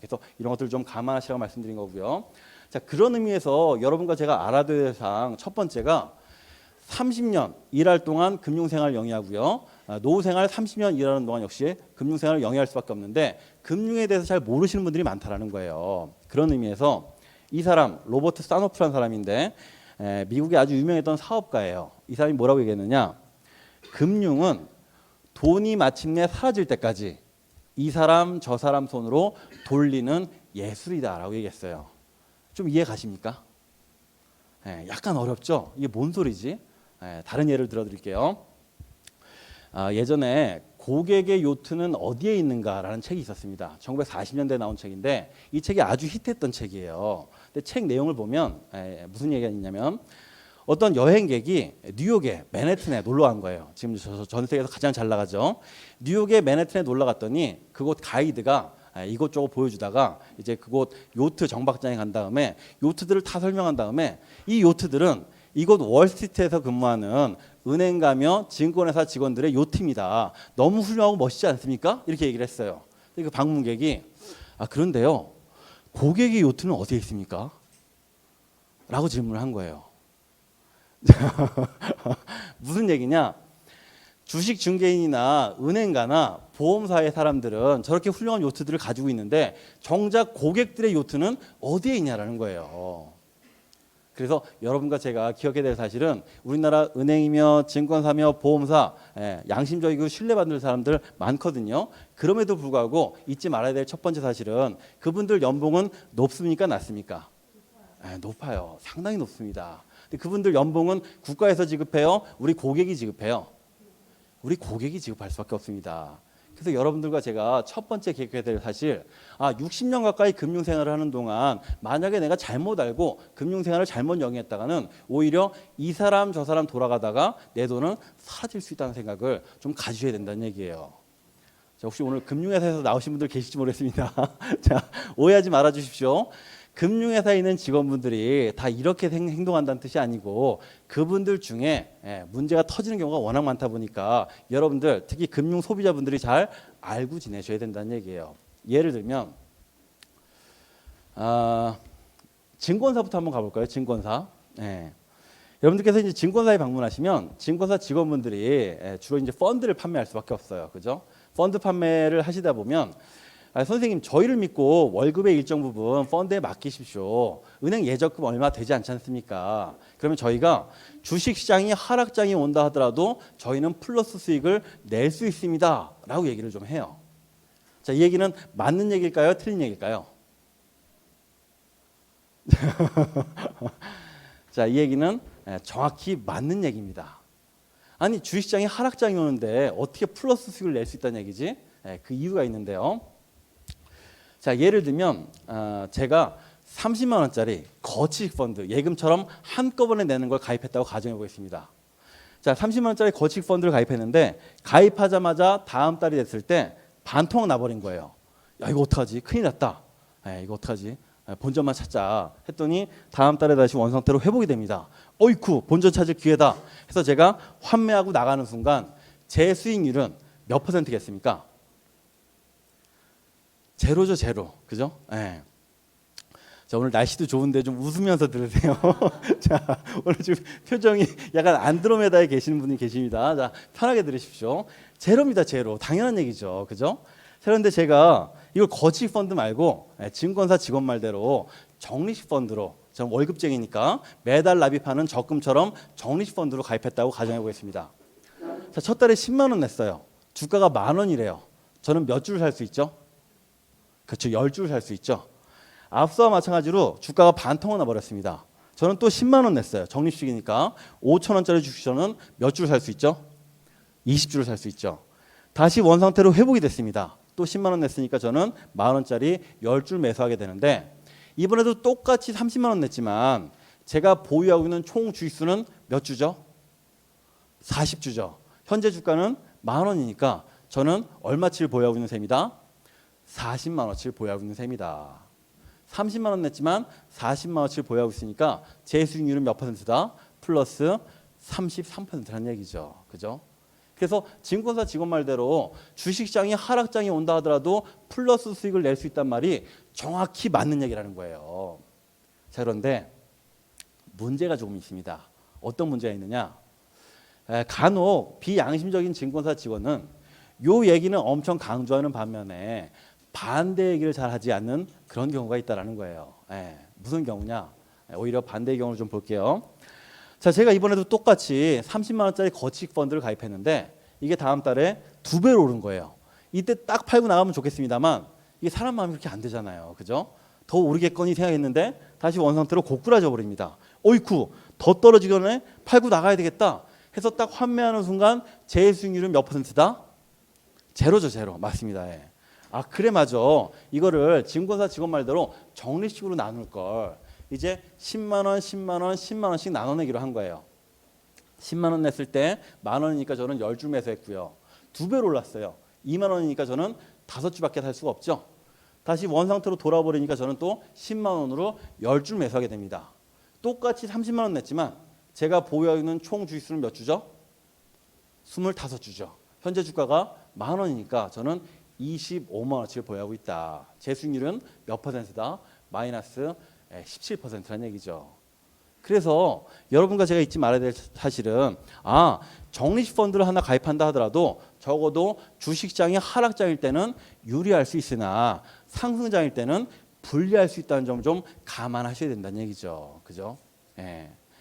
그래서 이런 것들 좀 감안하시라고 말씀드린 거고요. 자, 그런 의미에서 여러분과 제가 알아둬야 될 사항 첫 번째가 30년 일할 동안 금융생활을 영위하고요. 노후생활 30년 일하는 동안 역시 금융생활을 영위할 수밖에 없는데 금융에 대해서 잘 모르시는 분들이 많다라는 거예요. 그런 의미에서 이 사람 로버트 사노프라는 사람인데 미국에 아주 유명했던 사업가예요. 이 사람이 뭐라고 얘기했느냐? 금융은 돈이 마침내 사라질 때까지 이 사람 저 사람 손으로 돌리는 예술이다라고 얘기했어요. 좀 이해 가십니까? 약간 어렵죠? 이게 뭔 소리지? 다른 예를 들어드릴게요. 예전에 고객의 요트는 어디에 있는가라는 책이 있었습니다. 1940년대에 나온 책인데 이 책이 아주 히트했던 책이에요. 근데 책 내용을 보면 무슨 얘기가 있냐면 어떤 여행객이 뉴욕의 맨해튼에 놀러 간 거예요. 지금 전 세계에서 가장 잘 나가죠. 뉴욕의 맨해튼에 놀러 갔더니 그곳 가이드가 이곳저곳 보여주다가 이제 그곳 요트 정박장에 간 다음에 요트들을 다 설명한 다음에 이 요트들은 이곳 월스트리트에서 근무하는 은행가며 증권회사 직원들의 요트입니다. 너무 훌륭하고 멋있지 않습니까? 이렇게 얘기를 했어요. 그 방문객이 그런데요. 고객의 요트는 어디에 있습니까? 라고 질문을 한 거예요. 무슨 얘기냐? 주식 중개인이나 은행가나 보험사의 사람들은 저렇게 훌륭한 요트들을 가지고 있는데 정작 고객들의 요트는 어디에 있냐라는 거예요. 그래서 여러분과 제가 기억해야 될 사실은 우리나라 은행이며 증권사며 보험사 양심적이고 신뢰받는 사람들 많거든요. 그럼에도 불구하고 잊지 말아야 될 첫 번째 사실은 그분들 연봉은 높습니까? 낮습니까? 높아요. 상당히 높습니다. 근데 그분들 연봉은 국가에서 지급해요? 우리 고객이 지급해요? 우리 고객이 지급할 수밖에 없습니다. 그래서 여러분들과 제가 첫 번째 기억해야 될 사실 60년 가까이 금융생활을 하는 동안 만약에 내가 잘못 알고 금융생활을 잘못 영위했다가는 오히려 이 사람 저 사람 돌아가다가 내 돈은 사라질 수 있다는 생각을 좀 가지셔야 된다는 얘기예요. 자, 혹시 오늘 금융회사에서 나오신 분들 계실지 모르겠습니다. 자, 오해하지 말아 주십시오. 금융회사에 있는 직원분들이 다 이렇게 행동한다는 뜻이 아니고 그분들 중에 문제가 터지는 경우가 워낙 많다 보니까 여러분들 특히 금융 소비자분들이 잘 알고 지내셔야 된다는 얘기예요. 예를 들면 증권사부터 한번 가볼까요? 증권사. 여러분들께서 이제 증권사에 방문하시면 증권사 직원분들이 주로 이제 펀드를 판매할 수밖에 없어요. 그죠? 펀드 판매를 하시다 보면 선생님 저희를 믿고 월급의 일정 부분 펀드에 맡기십시오. 은행 예적금 얼마 되지 않지 않습니까? 그러면 저희가 주식시장이 하락장이 온다 하더라도 저희는 플러스 수익을 낼 수 있습니다. 라고 얘기를 좀 해요. 자, 이 얘기는 맞는 얘기일까요? 틀린 얘기일까요? 자, 이 얘기는 정확히 맞는 얘기입니다. 아니 주식시장이 하락장이 오는데 어떻게 플러스 수익을 낼 수 있다는 얘기지? 그 이유가 있는데요. 자, 예를 들면 제가 30만 원짜리 거치식 펀드 예금처럼 한꺼번에 내는 걸 가입했다고 가정해 보겠습니다. 자, 30만 원짜리 거치식 펀드를 가입했는데 가입하자마자 다음 달이 됐을 때 반토막 나버린 거예요. 야, 이거 어떡하지? 큰일 났다. 이거 어떡하지? 본전만 찾자 했더니 다음 달에 다시 원상태로 회복이 됩니다. 어이쿠, 본전 찾을 기회다 해서 제가 환매하고 나가는 순간 제 수익률은 몇 퍼센트겠습니까? 제로죠, 제로. 그죠? 자, 오늘 날씨도 좋은데 좀 웃으면서 들으세요. 자, 오늘 지금 표정이 약간 안드로메다에 계시는 분이 계십니다. 자, 편하게 들으십시오. 제로입니다, 제로. 당연한 얘기죠. 그죠? 그런데 제가 이걸 거치식 펀드 말고 증권사 직원 말대로 적립식 펀드로, 저는 월급쟁이니까 매달 납입하는 적금처럼 적립식 펀드로 가입했다고 가정해 보겠습니다. 자, 첫 달에 10만 원 냈어요. 주가가 10,000원이래요. 저는 몇 주를 살 수 있죠? 그렇죠. 10주를 살 수 있죠. 앞서와 마찬가지로 주가가 반토막 나버렸습니다. 저는 또 10만 원 냈어요. 적립식이니까 5,000원짜리 주식 저는 몇 주를 살 수 있죠? 20주를 살 수 있죠. 다시 원상태로 회복이 됐습니다. 또 10만 원 냈으니까 저는 10,000원짜리 10줄 매수하게 되는데 이번에도 똑같이 30만 원 냈지만 제가 보유하고 있는 총 주식수는 몇 주죠? 40주죠. 현재 주가는 10,000원이니까 저는 얼마치를 보유하고 있는 셈이다? 40만 원치를 보유하고 있는 셈이다. 30만 원 냈지만 40만 원치를 보유하고 있으니까 제 수익률은 몇 퍼센트다? 플러스 33%라는 얘기죠. 그죠? 그래서 증권사 직원 말대로 주식시장이 하락장이 온다 하더라도 플러스 수익을 낼 수 있단 말이 정확히 맞는 얘기라는 거예요. 자, 그런데 문제가 조금 있습니다. 어떤 문제가 있느냐? 간혹 비양심적인 증권사 직원은 요 얘기는 엄청 강조하는 반면에 반대 얘기를 잘 하지 않는 그런 경우가 있다라는 거예요. 무슨 경우냐? 오히려 반대의 경우를 좀 볼게요. 자, 제가 이번에도 똑같이 30만 원짜리 거치익 펀드를 가입했는데 이게 다음 달에 2배로 오른 거예요. 이때 딱 팔고 나가면 좋겠습니다만 이게 사람 마음이 그렇게 안 되잖아요. 그죠? 더 오르겠거니 생각했는데 다시 원상태로 고꾸라져 버립니다. 어이쿠, 더 떨어지기 전에 팔고 나가야 되겠다 해서 딱 환매하는 순간 제 수익률은 몇 %다? 제로죠, 제로. 맞습니다. 아, 그래, 맞아. 이거를 증권사 직원 말대로 적립식으로 나눌 걸. 이제 10만 원, 10만 원, 10만 원씩 나눠내기로 한 거예요. 10만 원 냈을 때 만 원이니까 저는 10주 매수했고요. 2배로 올랐어요. 2만 원이니까 저는 5주밖에 살 수가 없죠. 다시 원상태로 돌아버리니까 저는 또 10만 원으로 10주 매수하게 됩니다. 똑같이 30만 원 냈지만 제가 보유하고 있는 총 주식수는 몇 주죠? 25주죠. 현재 주가가 만 원이니까 저는 25만 원어치를 보유하고 있다. 제 수익률은 몇 %다? 마이너스 17%라는 얘기죠. 그래서 여러분과 제가 잊지 말아야 될 사실은 적립식 펀드를 하나 가입한다 하더라도 적어도 주식시장이 하락장일 때는 유리할 수 있으나 상승장일 때는 불리할 수 있다는 점 좀 감안하셔야 된다는 얘기죠. 그죠?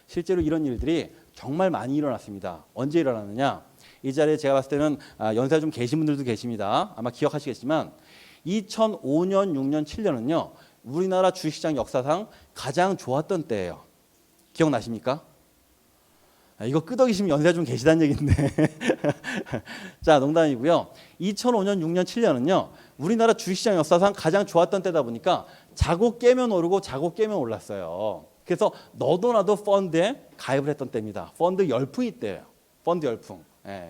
실제로 이런 일들이 정말 많이 일어났습니다. 언제 일어났느냐? 이 자리에 제가 봤을 때는 연세 좀 계신 분들도 계십니다. 아마 기억하시겠지만 2005년, 6년, 7년은요. 우리나라 주식시장 역사상 가장 좋았던 때예요. 기억나십니까? 이거 끄덕이시면 연세가 좀 계시다는 얘기인데 자, 농담이고요. 2005년, 6년, 7년은요. 우리나라 주식시장 역사상 가장 좋았던 때다 보니까 자고 깨면 오르고 자고 깨면 올랐어요. 그래서 너도 나도 펀드에 가입을 했던 때입니다. 펀드 열풍이 때예요. 펀드 열풍.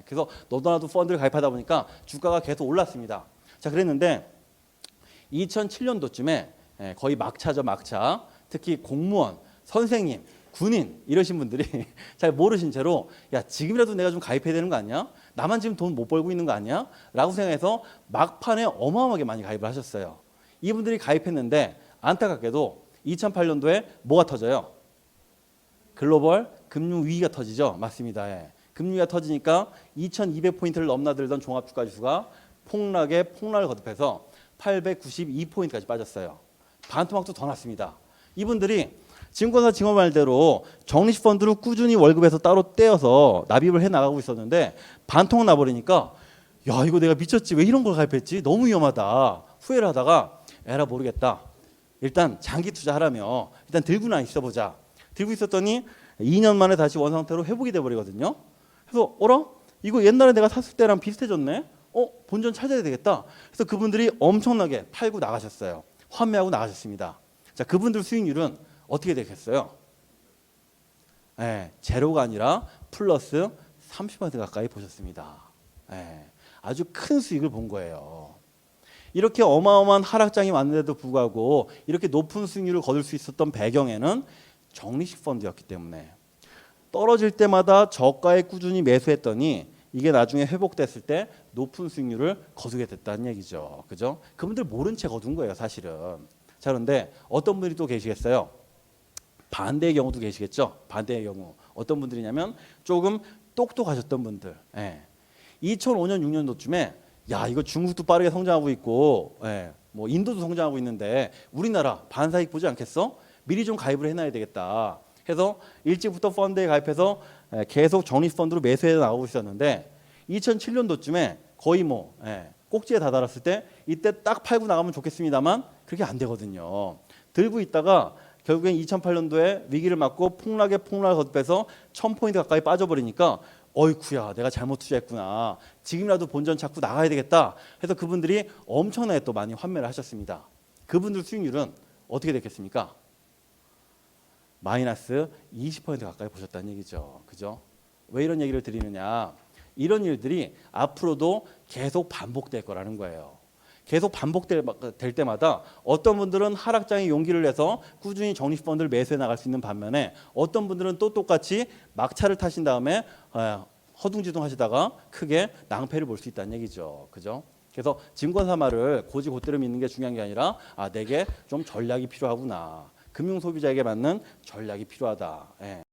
그래서 너도 나도 펀드를 가입하다 보니까 주가가 계속 올랐습니다. 자, 그랬는데 2007년도쯤에 거의 막차죠, 막차. 특히 공무원, 선생님, 군인 이러신 분들이 잘 모르신 채로 야, 지금이라도 내가 좀 가입해야 되는 거 아니야? 나만 지금 돈 못 벌고 있는 거 아니야? 라고 생각해서 막판에 어마어마하게 많이 가입을 하셨어요. 이분들이 가입했는데 안타깝게도 2008년도에 뭐가 터져요? 글로벌 금융 위기가 터지죠. 맞습니다. 금융위기가 터지니까 2200포인트를 넘나들던 종합주가지수가 폭락을 거듭해서 892포인트까지 빠졌어요. 반토막도 더 났습니다. 이분들이 증권사 직원 말대로 적립식 펀드로 꾸준히 월급에서 따로 떼어서 납입을 해 나가고 있었는데 반토막 나버리니까 야, 이거 내가 미쳤지, 왜 이런 걸 가입했지, 너무 위험하다 후회를 하다가 에라 모르겠다, 일단 장기 투자하라며 일단 들고나 있어보자. 들고 있었더니 2년 만에 다시 원상태로 회복이 돼버리거든요. 그래서 어라? 이거 옛날에 내가 샀을 때랑 비슷해졌네? 본전 찾아야 되겠다. 그래서 그분들이 엄청나게 팔고 나가셨어요. 환매하고 나가셨습니다. 자, 그분들 수익률은 어떻게 되겠어요? 제로가 아니라 플러스 30% 가까이 보셨습니다. 아주 큰 수익을 본 거예요. 이렇게 어마어마한 하락장이 왔는데도 불구하고 이렇게 높은 수익률을 거둘 수 있었던 배경에는 적립식 펀드였기 때문에 떨어질 때마다 저가에 꾸준히 매수했더니 이게 나중에 회복됐을 때 높은 수익률을 거두게 됐다는 얘기죠. 그죠? 그분들 모른 채 거둔 거예요, 사실은. 자, 그런데 어떤 분들이 또 계시겠어요? 반대의 경우도 계시겠죠. 반대의 경우 어떤 분들이냐면 조금 똑똑하셨던 분들. 2005년 6년도쯤에 야, 이거 중국도 빠르게 성장하고 있고 뭐 인도도 성장하고 있는데 우리나라 반사이익 보지 않겠어? 미리 좀 가입을 해놔야 되겠다 해서 일찍부터 펀드에 가입해서 계속 적립 펀드로 매수해 나가고 있었는데 2007년도쯤에 거의 뭐 꼭지에 다다랐을 때 이때 딱 팔고 나가면 좋겠습니다만 그렇게 안 되거든요. 들고 있다가 결국엔 2008년도에 위기를 맞고 폭락을 거듭해서 1000포인트 가까이 빠져버리니까 어이쿠야, 내가 잘못 투자했구나, 지금이라도 본전 찾고 나가야 되겠다 해서 그분들이 엄청나게 또 많이 환매를 하셨습니다. 그분들 수익률은 어떻게 됐겠습니까? 마이너스 20% 가까이 보셨다는 얘기죠. 그죠? 왜 이런 얘기를 드리느냐? 이런 일들이 앞으로도 계속 반복될 거라는 거예요. 계속 반복될 때마다 어떤 분들은 하락장에 용기를 내서 꾸준히 적립식 펀드를 매수해 나갈 수 있는 반면에 어떤 분들은 또 똑같이 막차를 타신 다음에 허둥지둥 하시다가 크게 낭패를 볼 수 있다는 얘기죠. 그죠? 그래서 증권사마를 고지고대로 믿는 게 중요한 게 아니라 내게 좀 전략이 필요하구나. 금융 소비자에게 맞는 전략이 필요하다. 예.